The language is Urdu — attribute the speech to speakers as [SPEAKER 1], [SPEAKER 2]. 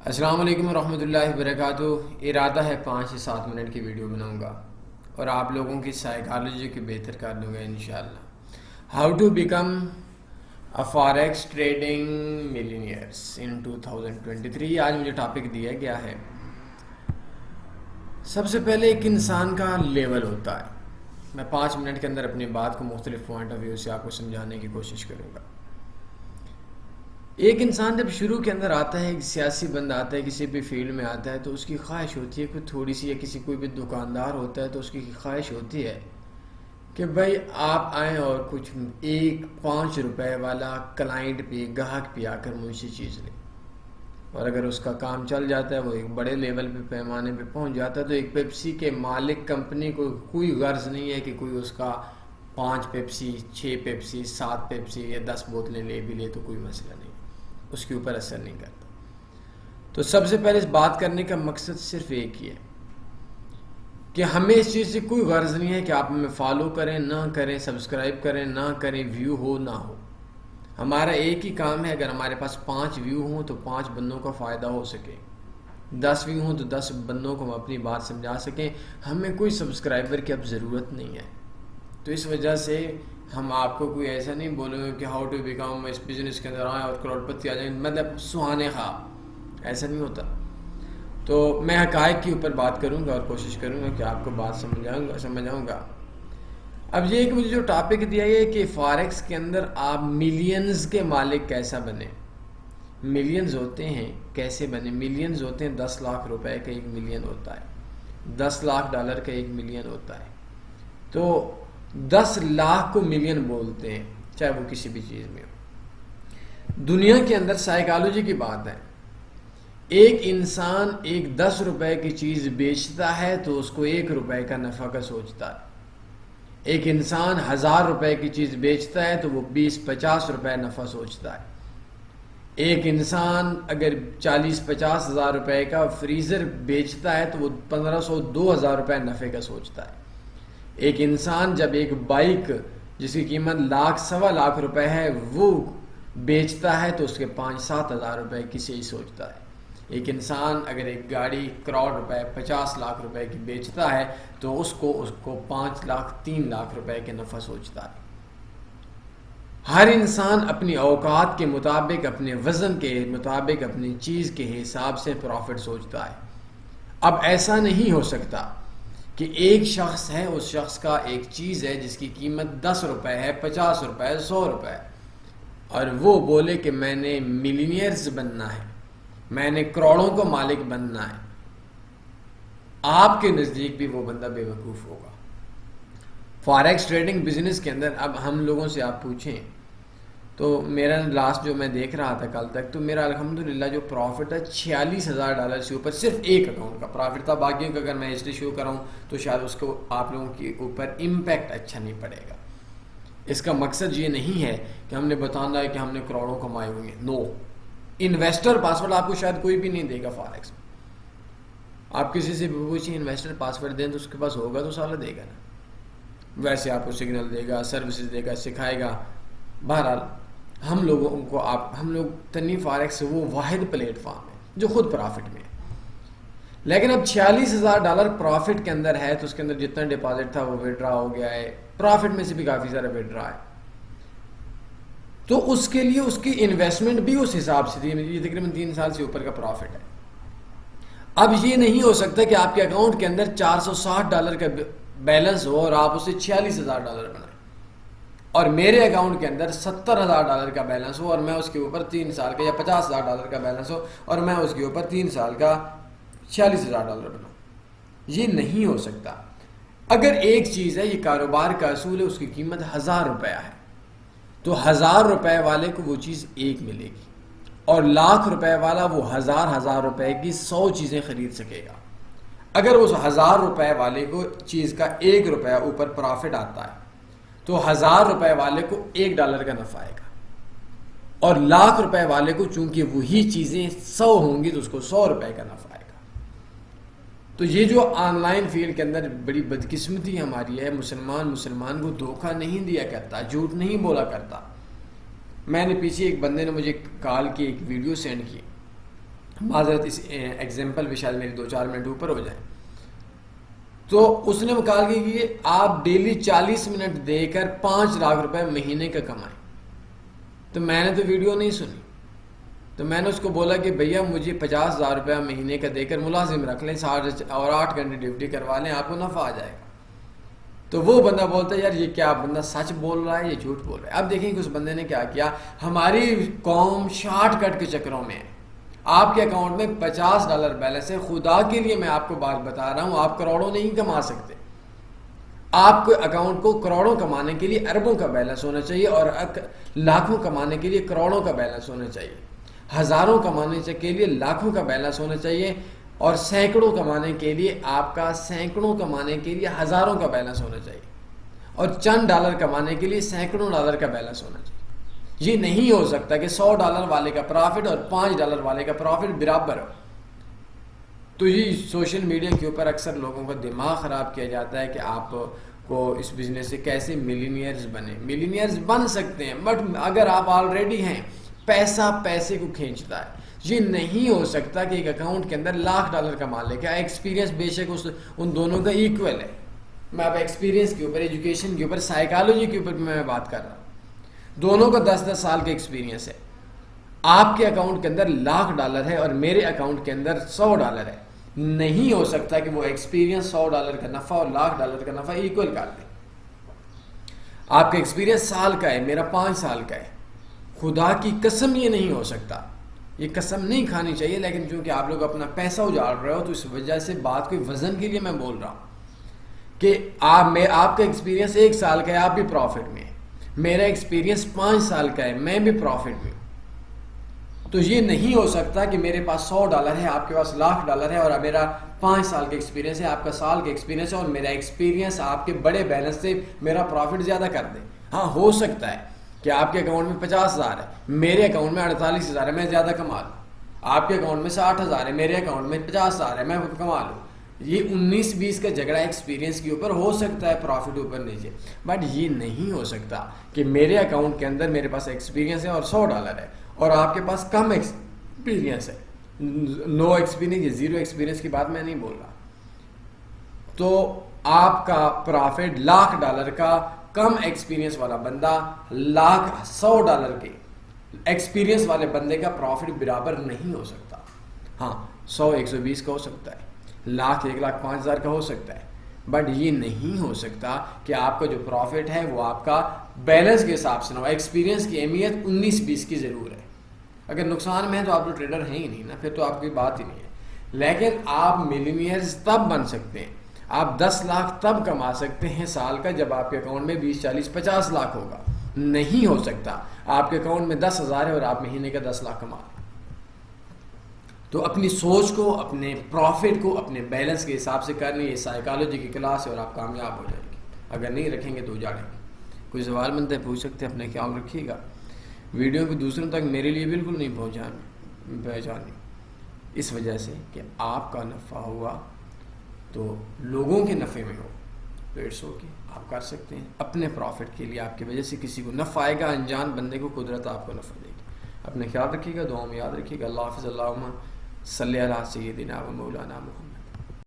[SPEAKER 1] السلام علیکم ورحمۃ اللہ وبرکاتہ۔ ارادہ ہے 5 سے 7 منٹ کی ویڈیو بناؤں گا اور آپ لوگوں کی سائیکالوجی کو بہتر کر دوں گا انشاءاللہ۔ How to become a forex trading millionaires in 2023، آج مجھے ٹاپک دیا گیا ہے۔ سب سے پہلے ایک انسان کا لیول ہوتا ہے۔ میں 5 منٹ کے اندر اپنی بات کو مختلف پوائنٹ آف ویو سے آپ کو سمجھانے کی کوشش کروں گا۔ ایک انسان جب شروع کے اندر آتا ہے، ایک سیاسی بندہ آتا ہے، کسی بھی فیلڈ میں آتا ہے، تو اس کی خواہش ہوتی ہے کہ تھوڑی سی، یا کسی کوئی بھی دکاندار ہوتا ہے تو اس کی خواہش ہوتی ہے کہ بھائی آپ آئیں اور کچھ 5 روپے والا کلائنٹ پہ، گاہک پہ آ کر مجھ سے چیز لیں۔ اور اگر اس کا کام چل جاتا ہے، وہ ایک بڑے لیول پہ، پیمانے پہ پہنچ جاتا ہے، تو ایک پیپسی کے مالک کمپنی کو کوئی غرض نہیں ہے کہ کوئی اس کا 5 پیپسی، 6 پیپسی، 7 پیپسی یا 10 بوتلیں لے بھی لے تو کوئی مسئلہ نہیں، اس کے اوپر اثر نہیں کرتا۔ تو سب سے پہلے اس بات کرنے کا مقصد صرف ایک ہی ہے کہ ہمیں اس چیز سے کوئی غرض نہیں ہے کہ آپ ہمیں فالو کریں نہ کریں، سبسکرائب کریں نہ کریں، ویو ہو نہ ہو۔ ہمارا ایک ہی کام ہے، اگر ہمارے پاس 5 ویو ہوں تو 5 بندوں کا فائدہ ہو سکے، 10 ویو ہوں تو 10 بندوں کو ہم اپنی بات سمجھا سکیں۔ ہمیں کوئی سبسکرائبر کی اب ضرورت نہیں ہے۔ تو اس وجہ سے ہم آپ کو کوئی ایسا نہیں بولیں گے کہ ہاؤ ٹو بیکم، اس بزنس کے اندر آئیں اور کروڑ پتی آ جائیں، مطلب سہانے خواب، ایسا نہیں ہوتا۔ تو میں حقائق کے اوپر بات کروں گا اور کوشش کروں گا کہ آپ کو بات سمجھاؤں گا۔ اب یہ کہ مجھے جو ٹاپک دیا ہے کہ فاریکس کے اندر آپ ملینز کے مالک کیسا بنے، ملینز ہوتے ہیں کیسے بنے؟ ملینز ہوتے ہیں 10 لاکھ روپے کا ایک ملین ہوتا ہے، 10 لاکھ ڈالر کا ایک ملین ہوتا ہے۔ تو 10 لاکھ کو ملین بولتے ہیں، چاہے وہ کسی بھی چیز میں ہو۔ دنیا کے اندر سائیکالوجی کی بات ہے، ایک انسان ایک 10 روپے کی چیز بیچتا ہے تو اس کو 1 روپے کا نفع کا سوچتا ہے۔ ایک انسان 1000 روپے کی چیز بیچتا ہے تو وہ 20-50 روپے نفع سوچتا ہے۔ ایک انسان اگر 40-50 ہزار روپے کا فریزر بیچتا ہے تو وہ 1500-2000 روپے نفع کا سوچتا ہے۔ ایک انسان جب ایک بائک جس کی قیمت 1,00,000-1.25 روپے ہے وہ بیچتا ہے تو اس کے 5-7 ہزار روپے کسی ہی سوچتا ہے۔ ایک انسان اگر ایک گاڑی کروڑ روپے 50 لاکھ روپے کی بیچتا ہے تو اس کو 5 لاکھ 3 لاکھ روپے کے نفع سوچتا ہے۔ ہر انسان اپنی اوقات کے مطابق، اپنے وزن کے مطابق، اپنی چیز کے حساب سے پروفٹ سوچتا ہے۔ اب ایسا نہیں ہو سکتا کہ ایک شخص ہے، اس شخص کا ایک چیز ہے جس کی قیمت 10 روپے ہے، 50 روپے، 100 روپے، اور وہ بولے کہ میں نے ملینئرز بننا ہے، میں نے کروڑوں کا مالک بننا ہے۔ آپ کے نزدیک بھی وہ بندہ بے وقوف ہوگا۔ فاریکس ٹریڈنگ بزنس کے اندر اب ہم لوگوں سے آپ پوچھیں تو میرا لاسٹ جو میں دیکھ رہا تھا کل تک، تو میرا الحمدللہ جو پروفٹ ہے $46,000 سے اوپر صرف ایک اکاؤنٹ کا پروفٹ تھا۔ باقیوں کا اگر میں ہسٹری شو کراؤں تو شاید اس کو آپ لوگوں کے اوپر امپیکٹ اچھا نہیں پڑے گا۔ اس کا مقصد یہ نہیں ہے کہ ہم نے بتانا ہے کہ ہم نے کروڑوں کمائے ہوئے ہیں، نو۔ انویسٹر پاسورڈ آپ کو شاید کوئی بھی نہیں دے گا فاریکس میں۔ آپ کسی سے بھی پوچھیں انویسٹر پاسورڈ دیں تو اس کے پاس ہوگا تو سارا دے گا نا، ویسے آپ کو سگنل دے گا، سروسز دے گا، سکھائے گا۔ بہرحال ہم لوگ تنی فاریکس وہ واحد پلیٹ فارم ہے جو خود پرافٹ میں ہے۔ لیکن اب $46,000 پرافٹ کے اندر ہے تو اس کے اندر جتنا ڈپازٹ تھا وہ وڈرا ہو گیا ہے، پرافٹ میں سے بھی کافی سارا وڈرا ہے، تو اس کے لیے اس کی انویسٹمنٹ بھی اس حساب سے تھی۔ یہ تقریباً 3 سال سے اوپر کا پرافٹ ہے۔ اب یہ نہیں ہو سکتا کہ آپ کے اکاؤنٹ کے اندر $460 کا بیلنس ہو اور آپ اسے $46,000 بنائیں، اور میرے اکاؤنٹ کے اندر $70,000 کا بیلنس ہو اور میں اس کے اوپر 3 سال کا، یا $50,000 کا بیلنس ہو اور میں اس کے اوپر 3 سال کا $46,000 بناؤں۔ یہ نہیں ہو سکتا۔ اگر ایک چیز ہے، یہ کاروبار کا اصول ہے، اس کی قیمت 1000 روپیہ ہے تو 1000 روپے والے کو وہ چیز 1 ملے گی، اور 1,00,000 روپے والا وہ 1000 روپے کی 100 چیزیں خرید سکے گا۔ اگر اس 1000 روپے والے کو چیز کا 1 روپیہ اوپر پرافٹ آتا ہے تو 1000 روپے والے کو $1 کا نفع آئے گا، اور 1,00,000 روپے والے کو چونکہ وہی چیزیں 100 ہوں گی تو اس کو 100 روپے کا نفع آئے گا۔ تو یہ جو آن لائن فیلڈ کے اندر بڑی بدقسمتی ہماری ہے، مسلمان کو دھوکہ نہیں دیا کرتا، جھوٹ نہیں بولا کرتا۔ میں نے پیچھے ایک بندے نے مجھے کال کی، ایک ویڈیو سینڈ کی، معذرت اس ایگزامپل بھی شاید میری 2-4 منٹ اوپر ہو جائیں. تو اس نے مقال کی کہ آپ ڈیلی 40 منٹ دے کر 5 لاکھ روپے مہینے کا کمائیں. تو میں نے تو ویڈیو نہیں سنی، تو میں نے اس کو بولا کہ بھیا مجھے 50,000 روپیہ مہینے کا دے کر ملازم رکھ لیں، 8 گھنٹے ڈیوٹی کروا لیں، آپ کو نفع آ جائے گا. تو وہ بندہ بولتا ہے یار یہ کیا بندہ سچ بول رہا ہے، یہ جھوٹ بول رہا ہے. اب دیکھیں کہ اس بندے نے کیا کیا. ہماری قوم شارٹ کٹ کے چکروں میں ہے. آپ کے اکاؤنٹ میں $50 بیلنس ہے. خدا کے لیے میں آپ کو بات بتا رہا ہوں، آپ کروڑوں نہیں کما سکتے. آپ کو اکاؤنٹ کو کروڑوں کمانے کے لیے اربوں کا بیلنس ہونا چاہیے، اور لاکھوں کمانے کے لیے کروڑوں کا بیلنس ہونا چاہیے. ہزاروں کمانے کے لیے لاکھوں کا بیلنس ہونا چاہیے، اور سینکڑوں کمانے کے لیے آپ کا سینکڑوں کمانے کے لیے ہزاروں کا بیلنس ہونا چاہیے، اور چند ڈالر کمانے کے لیے سینکڑوں ڈالر کا بیلنس ہونا چاہیے. یہ نہیں ہو سکتا کہ $100 والے کا پرافٹ اور $5 والے کا پرافٹ برابر ہو. تو یہ سوشل میڈیا کے اوپر اکثر لوگوں کا دماغ خراب کیا جاتا ہے کہ آپ کو اس بزنس سے کیسے ملینئرز بنے. ملینئرز بن سکتے ہیں، بٹ اگر آپ آلریڈی ہیں، پیسہ پیسے کو کھینچتا ہے. یہ نہیں ہو سکتا کہ ایک اکاؤنٹ کے اندر $1,00,000 کما لے. کیا ایکسپیرینس بے شک ان دونوں کا ایکول ہے. میں اب ایکسپیرینس کے اوپر، ایجوکیشن کے اوپر، سائیکالوجی کے اوپر میں بات کر رہا ہوں. دونوں کا 10-10 سال کا ایکسپیرینس ہے. آپ کے اکاؤنٹ کے اندر $1,00,000 ہے اور میرے اکاؤنٹ کے اندر $100 ہے. نہیں ہو سکتا کہ وہ ایکسپیرینس $100 کا نفع اور $1,00,000 کا نفع ایکول کر دے. آپ کا ایکسپیرینس سال کا ہے، میرا 5 سال کا ہے. خدا کی قسم یہ نہیں ہو سکتا. یہ قسم نہیں کھانی چاہیے، لیکن چونکہ آپ لوگ اپنا پیسہ اجاڑ رہے ہو تو اس وجہ سے بات کوئی وزن کے لیے میں بول رہا ہوں کہ آپ کا ایکسپیرینس 1 سال کا ہے، آپ بھی پروفٹ میں. میرا ایکسپیرینس 5 سال کا ہے، میں بھی پروفٹ میں. تو یہ نہیں ہو سکتا کہ میرے پاس $100 ہے، آپ کے پاس $1,00,000 ہے، اور میرا 5 سال کا ایکسپیرینس ہے، آپ کا سال کا ایکسپیرینس ہے، اور میرا ایکسپیرینس آپ کے بڑے بیلنس سے میرا پروفٹ زیادہ کر دے. ہاں ہو سکتا ہے کہ آپ کے اکاؤنٹ میں 50,000 ہے، میرے اکاؤنٹ میں 48,000 ہے، میں زیادہ کما لوں. آپ کے اکاؤنٹ میں 60,000 ہے، میرے اکاؤنٹ میں 50,000 ہے، میں کما لوں. یہ 19-20 کا جھگڑا ایکسپیرینس کے اوپر ہو سکتا ہے، پروفٹ اوپر نیچے. بٹ یہ نہیں ہو سکتا کہ میرے اکاؤنٹ کے اندر میرے پاس ایکسپیرینس ہے اور $100 ہے، اور آپ کے پاس کم ایکسپیرینس ہے. نو ایکسپیرینس یا زیرو ایکسپیرینس کی بات میں نہیں بول رہا. تو آپ کا پرافٹ $1,00,000 کا، کم ایکسپیرینس والا بندہ $100 کے ایکسپیرینس والے بندے کا پروفٹ برابر نہیں ہو سکتا. ہاں 100-120 کا ہو سکتا ہے، 1,05,000 کا ہو سکتا ہے، بٹ یہ نہیں ہو سکتا کہ آپ کا جو پروفٹ ہے وہ آپ کا بیلنس کے حساب سے نہ ہو. ایکسپیرینس کی اہمیت 19-20 کی ضرور ہے. اگر نقصان میں ہے تو آپ تو ٹریڈر ہیں ہی نہیں نا، پھر تو آپ کی بات ہی نہیں ہے. لیکن آپ ملینئرز تب بن سکتے ہیں، آپ 10 لاکھ تب کما سکتے ہیں سال کا جب آپ کے اکاؤنٹ میں 20-40-50 لاکھ ہوگا. نہیں ہو سکتا آپ کے اکاؤنٹ میں 10,000 ہے اور آپ مہینے کا 10 لاکھ کما لیں. تو اپنی سوچ کو، اپنے پروفٹ کو اپنے بیلنس کے حساب سے کر لیں. یہ سائیکالوجی کی کلاس ہے اور آپ کامیاب ہو جائیں گے. اگر نہیں رکھیں گے تو اجاڑیں گے. کوئی سوال مند ہے پوچھ سکتے ہیں، اپنے خیال رکھیے گا. ویڈیو کو دوسروں تک میرے لیے بالکل نہیں پہنچانی، اس وجہ سے کہ آپ کا نفع ہوا تو لوگوں کے نفع میں ہو تو اٹس اوکے، آپ کر سکتے ہیں. اپنے پروفٹ کے لیے آپ کی وجہ سے کسی کو نفع آئے گا، انجان بندے کو قدرت آپ کو نفع دے گی. اپنے خیال رکھیے گا، دعاؤں میں یاد رکھیے گا. اللہ حافظ. اللہم صلی علی سیدنا و مولانا محمد.